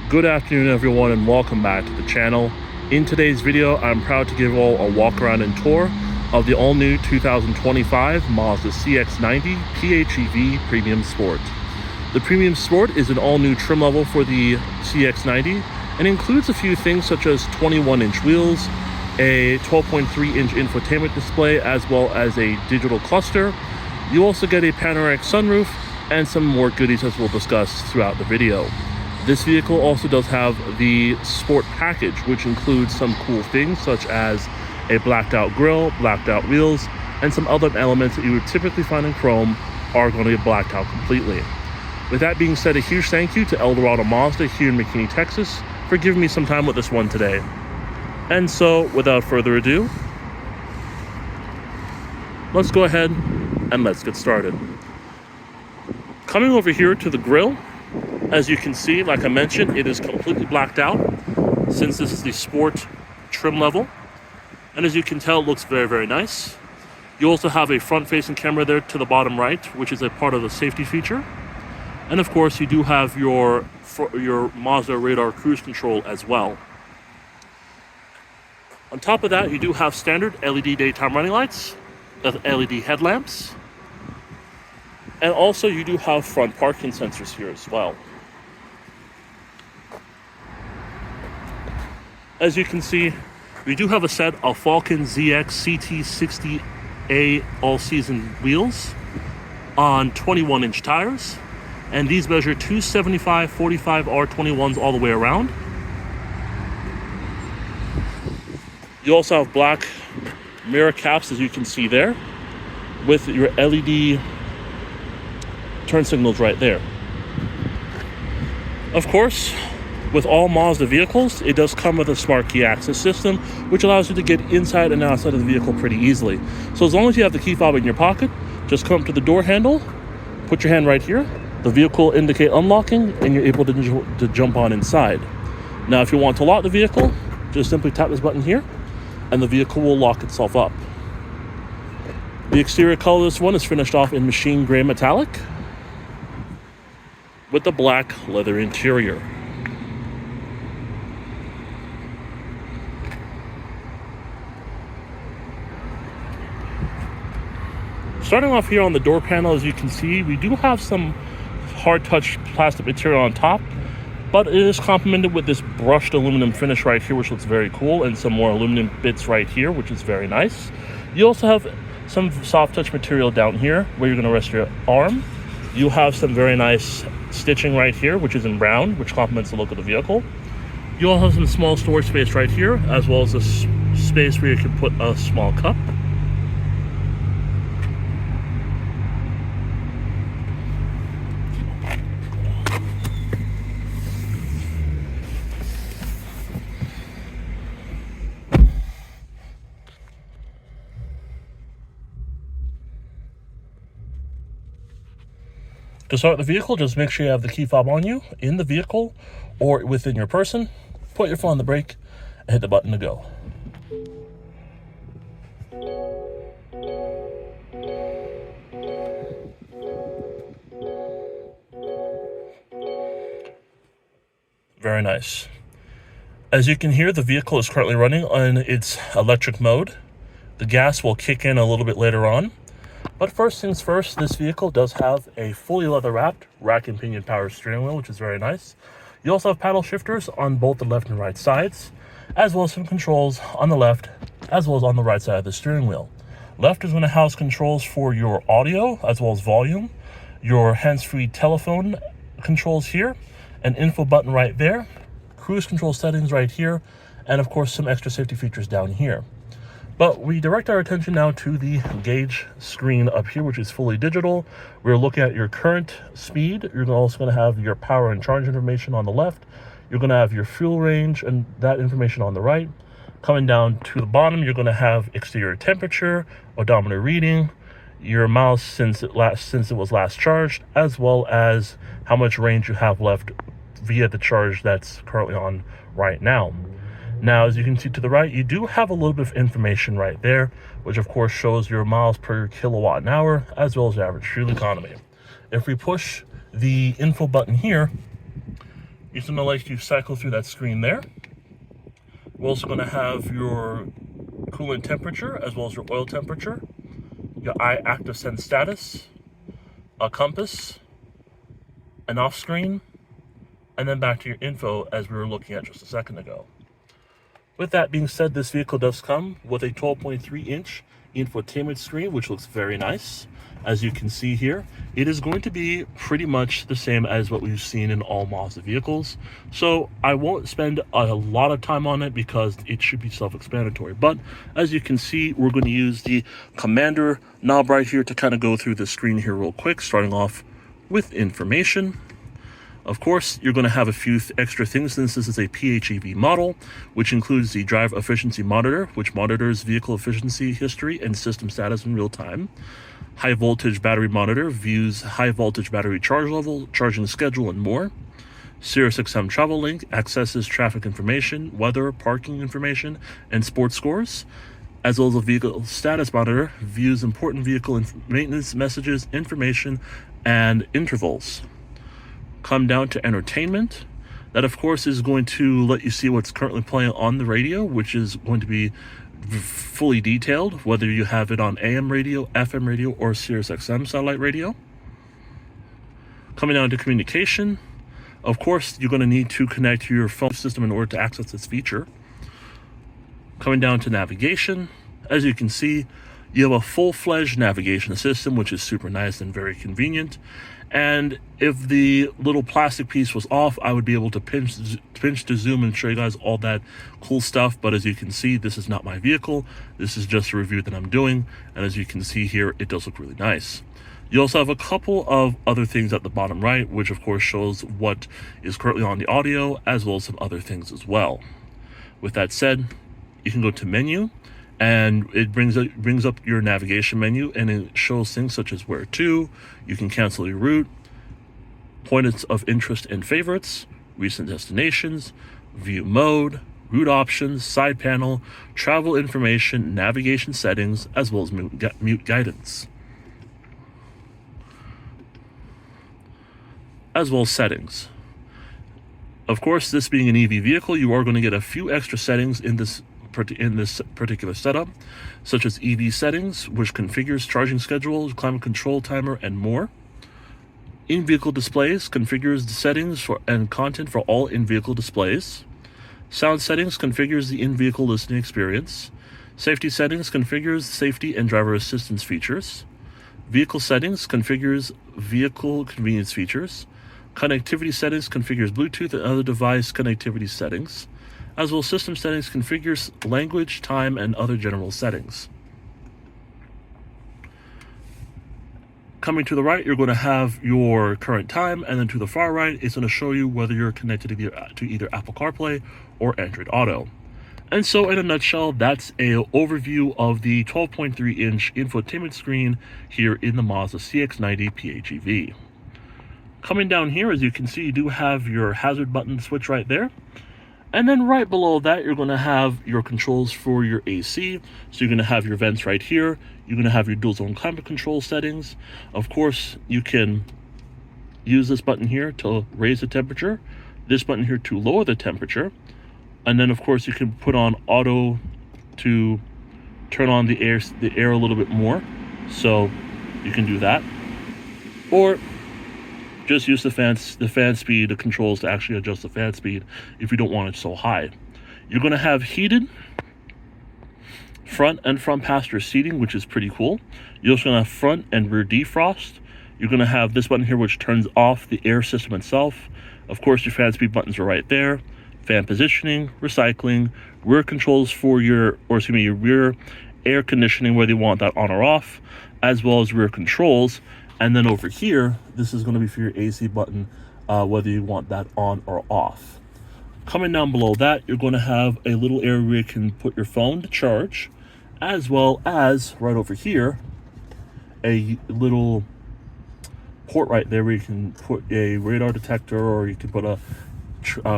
Good afternoon everyone and welcome back to the channel. In today's video, I'm proud to give you all a walk around and tour of the all-new 2025 Mazda CX-90 PHEV Premium Sport. The Premium Sport is an all-new trim level for the CX-90 and includes a few things such as 21-inch wheels, a 12.3-inch infotainment display, as well as a digital cluster. You also get a panoramic sunroof and some more goodies as we'll discuss throughout the video. This vehicle also does have the Sport package, which includes some cool things such as a blacked out grille, blacked out wheels, and some other elements that you would typically find in chrome are going to be blacked out completely. With that being said, a huge thank you to Dorado Mazda here in McKinney, Texas, for giving me some time with this one today. And so, without further ado, let's go ahead and let's get started. Coming over here to the grille, as you can see, like I mentioned, it is completely blacked out since this is the Sport trim level. And as you can tell, it looks very, very nice. You also have a front-facing camera there to the bottom right, which is a part of the safety feature. And of course, you do have your Mazda radar cruise control as well. On top of that, you do have standard LED daytime running lights, LED headlamps, and also you do have front parking sensors here as well. As you can see, we do have a set of Falcon ZX CT60A all-season wheels on 21-inch tires, and these measure 275 45 R21s all the way around. You also have black mirror caps, as you can see there, with your LED turn signals right there. Of course, with all Mazda vehicles, it does come with a smart key access system, which allows you to get inside and outside of the vehicle pretty easily. So as long as you have the key fob in your pocket, just come up to the door handle, put your hand right here, the vehicle will indicate unlocking, and you're able to jump on inside. Now, if you want to lock the vehicle, just simply tap this button here, and the vehicle will lock itself up. The exterior color of this one is finished off in machine gray metallic with the black leather interior. Starting off here on the door panel, as you can see, we do have some hard touch plastic material on top, but it is complemented with this brushed aluminum finish right here, which looks very cool, and some more aluminum bits right here, which is very nice. You also have some soft touch material down here where you're going to rest your arm. You have some very nice stitching right here, which is in brown, which complements the look of the vehicle. You also have some small storage space right here, as well as a space where you can put a small cup. To start the vehicle, just make sure you have the key fob on you, in the vehicle, or within your person. Put your foot on the brake, and hit the button to go. Very nice. As you can hear, the vehicle is currently running on its electric mode. The gas will kick in a little bit later on. But first things first, this vehicle does have a fully leather-wrapped rack and pinion power steering wheel, which is very nice. You also have paddle shifters on both the left and right sides, as well as some controls on the left, as well as on the right side of the steering wheel. Left is going to house controls for your audio, as well as volume, your hands-free telephone controls here, an info button right there, cruise control settings right here, and of course some extra safety features down here. But we direct our attention now to the gauge screen up here, which is fully digital. We're looking at your current speed. You're also going to have your power and charge information on the left. You're going to have your fuel range and that information on the right. Coming down to the bottom, you're going to have exterior temperature, odometer reading, your miles since it was last charged, as well as how much range you have left via the charge that's currently on right now. Now, as you can see to the right, you do have a little bit of information right there, which of course shows your miles per kilowatt an hour, as well as average fuel economy. If we push the info button here, It's going to let you cycle through that screen there. We're also going to have your coolant temperature as well as your oil temperature, your eye active sense status, a compass, an off screen, and then back to your info as we were looking at just a second ago. With that being said, this vehicle does come with a 12.3-inch infotainment screen, which looks very nice. As you can see here, it is going to be pretty much the same as what we've seen in all Mazda vehicles. So I won't spend a lot of time on it because it should be self-explanatory. But as you can see, we're going to use the Commander knob right here to kind of go through the screen here real quick, starting off with information. Of course, you're going to have a few extra things since this is a PHEV model, which includes the drive efficiency monitor, which monitors vehicle efficiency history and system status in real time. High voltage battery monitor views high voltage battery charge level, charging schedule, and more. CX-70 travel link accesses traffic information, weather, parking information, and sports scores, as well as a vehicle status monitor views important vehicle maintenance messages, information, and intervals. Come down to entertainment. That, of course, is going to let you see what's currently playing on the radio, which is going to be fully detailed, whether you have it on AM radio, FM radio, or SiriusXM satellite radio. Coming down to communication. Of course, you're going to need to connect to your phone system in order to access this feature. Coming down to navigation. As you can see, you have a full-fledged navigation system, which is super nice and very convenient. And if the little plastic piece was off, I would be able to pinch to zoom and show you guys all that cool stuff. But as you can see, this is not my vehicle. This is just a review that I'm doing. And as you can see here, it does look really nice. You also have a couple of other things at the bottom right, which of course shows what is currently on the audio, as well as some other things as well. With that said, you can go to menu, and it brings up your navigation menu, and it shows things such as where to. You can cancel your route, points of interest and favorites, recent destinations, view mode, route options, side panel, travel information, navigation settings, as well as mute guidance, as well as settings. Of course, this being an EV vehicle, you are going to get a few extra settings in this particular setup, such as EV settings, which configures charging schedule, climate control timer, and more. In-vehicle displays configures the settings for and content for all in-vehicle displays. Sound settings configures the in-vehicle listening experience. Safety settings configures safety and driver assistance features. Vehicle settings configures vehicle convenience features. Connectivity settings configures Bluetooth and other device connectivity settings, as well as system settings configures language, time, and other general settings. Coming to the right, you're going to have your current time, and then to the far right, it's going to show you whether you're connected to either Apple CarPlay or Android Auto. And so in a nutshell, that's an overview of the 12.3-inch infotainment screen here in the Mazda CX-90 PHEV. Coming down here, as you can see, you do have your hazard button switch right there. And then right below that, you're going to have your controls for your AC. So you're going to have your vents right here. You're going to have your dual zone climate control settings. Of course, you can use this button here to raise the temperature, this button here to lower the temperature. And then, of course, you can put on auto to turn on the air a little bit more. So you can do that. Or just use the fan speed, the controls to actually adjust the fan speed if you don't want it so high. You're going to have heated front and front passenger seating, which is pretty cool. You're also going to have front and rear defrost. You're going to have this button here, which turns off the air system itself. Of course, your fan speed buttons are right there. Fan positioning, recycling, rear controls for your rear air conditioning, whether you want that on or off, as well as rear controls. And then over here, this is going to be for your AC button, whether you want that on or off. Coming down below that, you're going to have a little area where you can put your phone to charge, as well as right over here, a little port right there where you can put a radar detector, or you can put a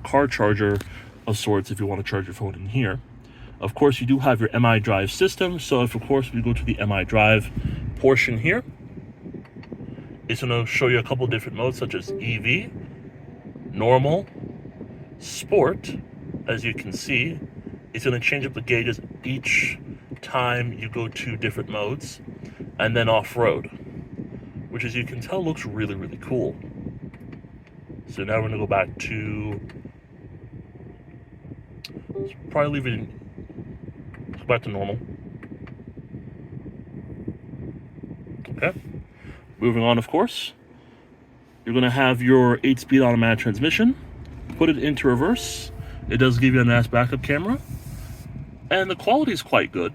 car charger of sorts if you want to charge your phone in here. Of course, you do have your MI Drive system. So if, of course, we go to the MI Drive portion here, it's going to show you a couple different modes, such as EV, normal, Sport, as you can see, is going to change up the gauges each time you go to different modes. And then off-road, which, as you can tell, looks really, really cool. So now we're going to go back to, let's probably leave it in, let's go back to normal. Okay. Moving on, of course, you're going to have your 8-speed automatic transmission. Put it into reverse. It does give you a nice backup camera. And the quality is quite good.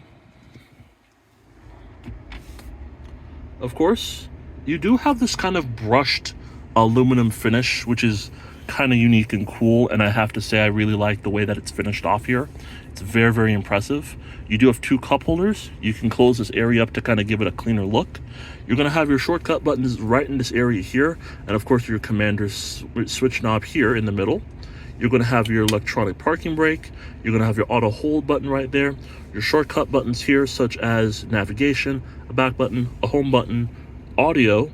Of course, you do have this kind of brushed aluminum finish, which is kind of unique and cool, and I have to say I really like the way that it's finished off here. It's very, very impressive. You do have 2 cup holders. You can close this area up to kind of give it a cleaner look. You're going to have your shortcut buttons right in this area here, and of course your commander switch knob here in the middle. You're going to have your electronic parking brake. You're going to have your auto hold button right there. Your shortcut buttons here, such as navigation, a back button, a home button, audio.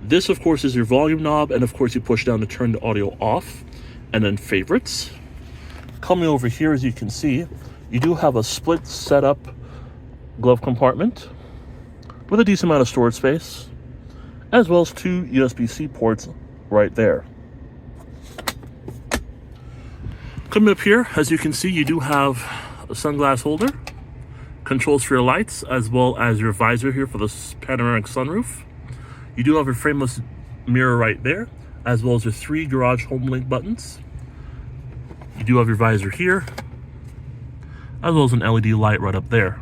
This, of course, is your volume knob, and of course you push down to turn the audio off. And then favorites. Coming over here, as you can see, you do have a split setup glove compartment with a decent amount of storage space, as well as 2 USB-C ports right there. Coming up here, as you can see, you do have a sunglass holder, controls for your lights, as well as your visor here for the panoramic sunroof. You do have a frameless mirror right there, as well as your 3 garage home link buttons. You do have your visor here, as well as an LED light right up there.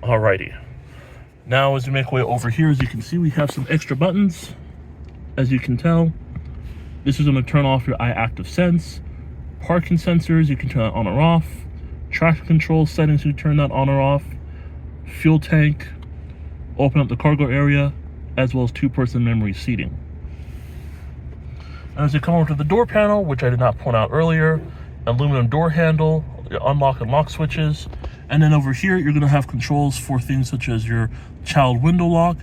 Alrighty. Now, as we make our way over here, as you can see, we have some extra buttons. As you can tell, this is going to turn off your eye active sense. Parking sensors, you can turn that on or off. Traction control settings, you turn that on or off. Fuel tank, open up the cargo area, as well as 2-person memory seating. As you come over to the door panel, which I did not point out earlier, aluminum door handle, your unlock and lock switches, and then over here you're going to have controls for things such as your child window lock,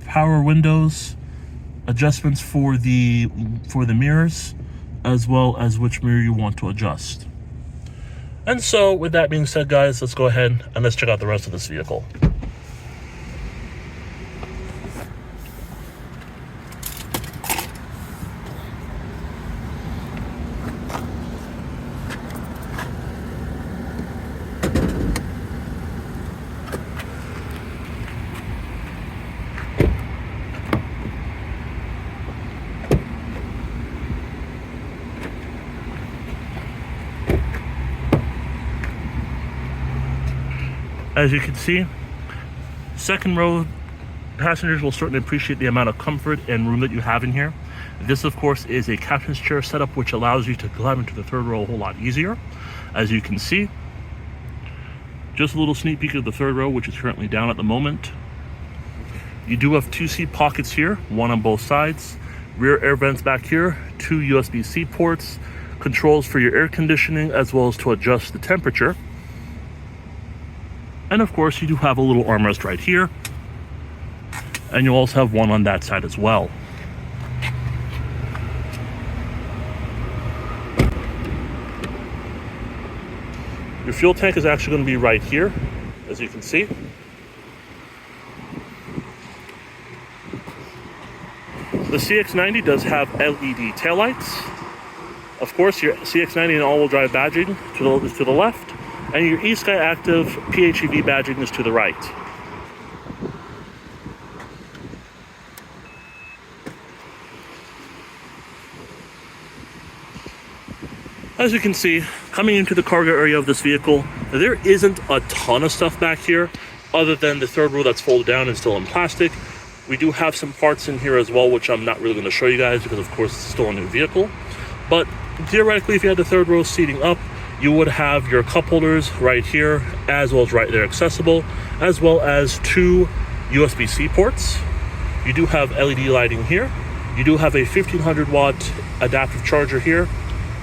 power windows, adjustments for the mirrors, as well as which mirror you want to adjust. And so, with that being said, guys, let's go ahead and let's check out the rest of this vehicle. As you can see, second row passengers will certainly appreciate the amount of comfort and room that you have in here. This, of course, is a captain's chair setup, which allows you to climb into the third row a whole lot easier. As you can see, just a little sneak peek of the third row, which is currently down at the moment. You do have 2 seat pockets here, one on both sides. Rear air vents back here, 2 USB-C ports, controls for your air conditioning, as well as to adjust the temperature. And of course, you do have a little armrest right here. And you also have one on that side as well. Your fuel tank is actually going to be right here, as you can see. The CX-90 does have LED taillights. Of course, your CX-90 and all-wheel drive badging is to the left. And your eSky Active PHEV badging is to the right. As you can see, coming into the cargo area of this vehicle, there isn't a ton of stuff back here, other than the third row that's folded down and still in plastic. We do have some parts in here as well, which I'm not really going to show you guys because, of course, it's still a new vehicle. But theoretically, if you had the third row seating up, you would have your cup holders right here, as well as right there accessible, as well as 2 USB-C ports. You do have LED lighting here. You do have a 1500 watt adaptive charger here,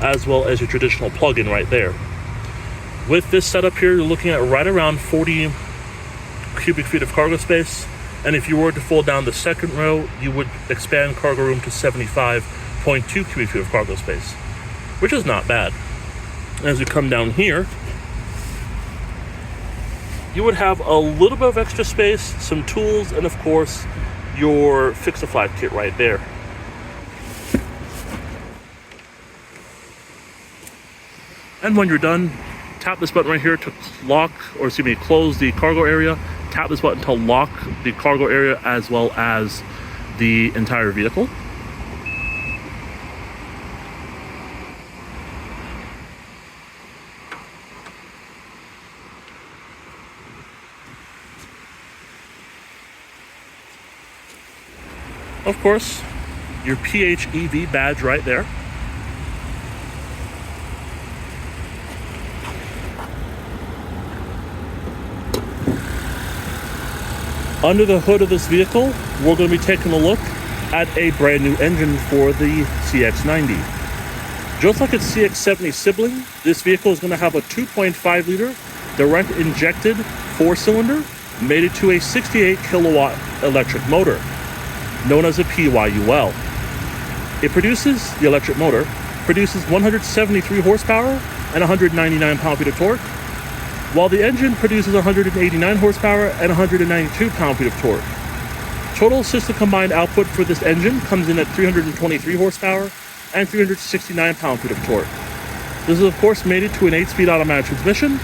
as well as your traditional plug-in right there. With this setup here, you're looking at right around 40 cubic feet of cargo space, And if you were to fold down the second row, you would expand cargo room to 75.2 cubic feet of cargo space, which is not bad. As you come down here, you would have a little bit of extra space, some tools, and of course, your fix-a-flat kit right there. And when you're done, tap this button right here to close the cargo area. Tap this button to lock the cargo area as well as the entire vehicle. Of course, your PHEV badge right there. Under the hood of this vehicle, we're going to be taking a look at a brand new engine for the CX-90. Just like its CX-70 sibling, this vehicle is going to have a 2.5 liter direct injected 4-cylinder mated to a 68 kilowatt electric motor, known as a PYUL. The electric motor produces 173 horsepower and 199 pound-feet of torque, while the engine produces 189 horsepower and 192 pound-feet of torque. Total system combined output for this engine comes in at 323 horsepower and 369 pound-feet of torque. This is of course mated to an 8-speed automatic transmission,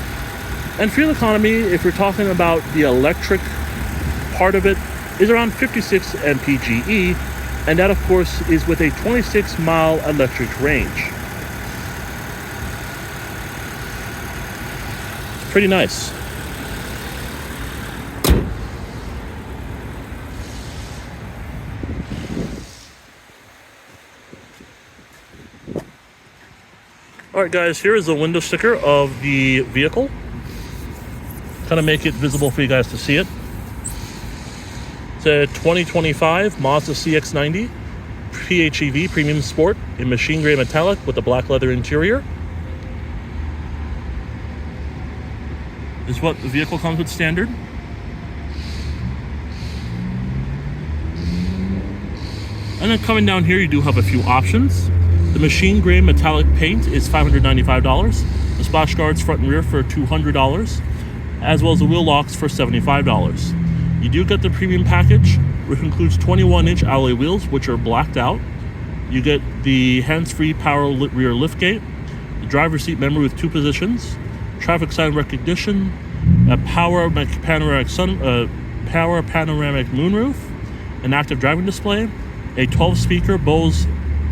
and fuel economy, if you're talking about the electric part of it, is around 56 mpge, and that of course is with a 26-mile electric range. Pretty nice. Alright guys, here is the window sticker of the vehicle. Kind of make it visible for you guys to see it. It's a 2025 Mazda CX-90 PHEV Premium Sport in machine gray metallic with a black leather interior. Is what the vehicle comes with standard. And then coming down here, you do have a few options. The machine gray metallic paint is $595. The splash guards front and rear for $200, as well as the wheel locks for $75. You do get the premium package, which includes 21-inch alloy wheels, which are blacked out. You get the hands-free power rear liftgate, the driver's seat memory with 2 positions, traffic sign recognition, a power panoramic moonroof, an active driving display, a 12-speaker Bose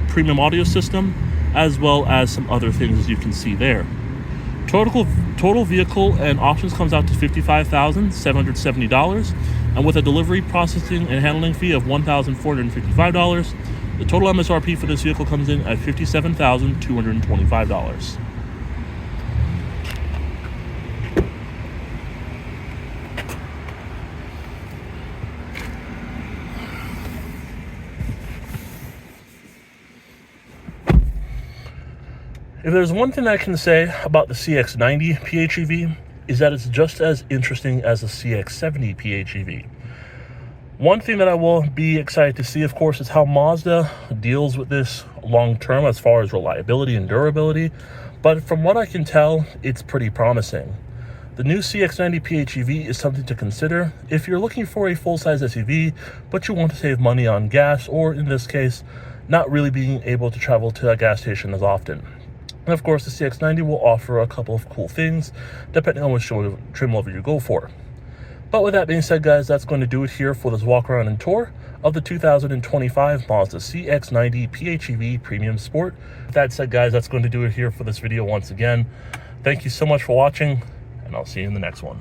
premium audio system, as well as some other things as you can see there. Total vehicle and options comes out to $55,770, and with a delivery, processing, and handling fee of $1,455, the total MSRP for this vehicle comes in at $57,225. If there's one thing I can say about the CX-90 PHEV, is that it's just as interesting as the CX-70 PHEV. One thing that I will be excited to see, of course, is how Mazda deals with this long term as far as reliability and durability, but from what I can tell, it's pretty promising. The new CX-90 PHEV is something to consider if you're looking for a full-size SUV, but you want to save money on gas, or in this case, not really being able to travel to a gas station as often. And of course, the CX-90 will offer a couple of cool things depending on which trim level you go for. But with that being said, guys, that's going to do it here for this walk around and tour of the 2025 Mazda CX-90 PHEV Premium Sport. With that said, guys, that's going to do it here for this video once again. Thank you so much for watching, and I'll see you in the next one.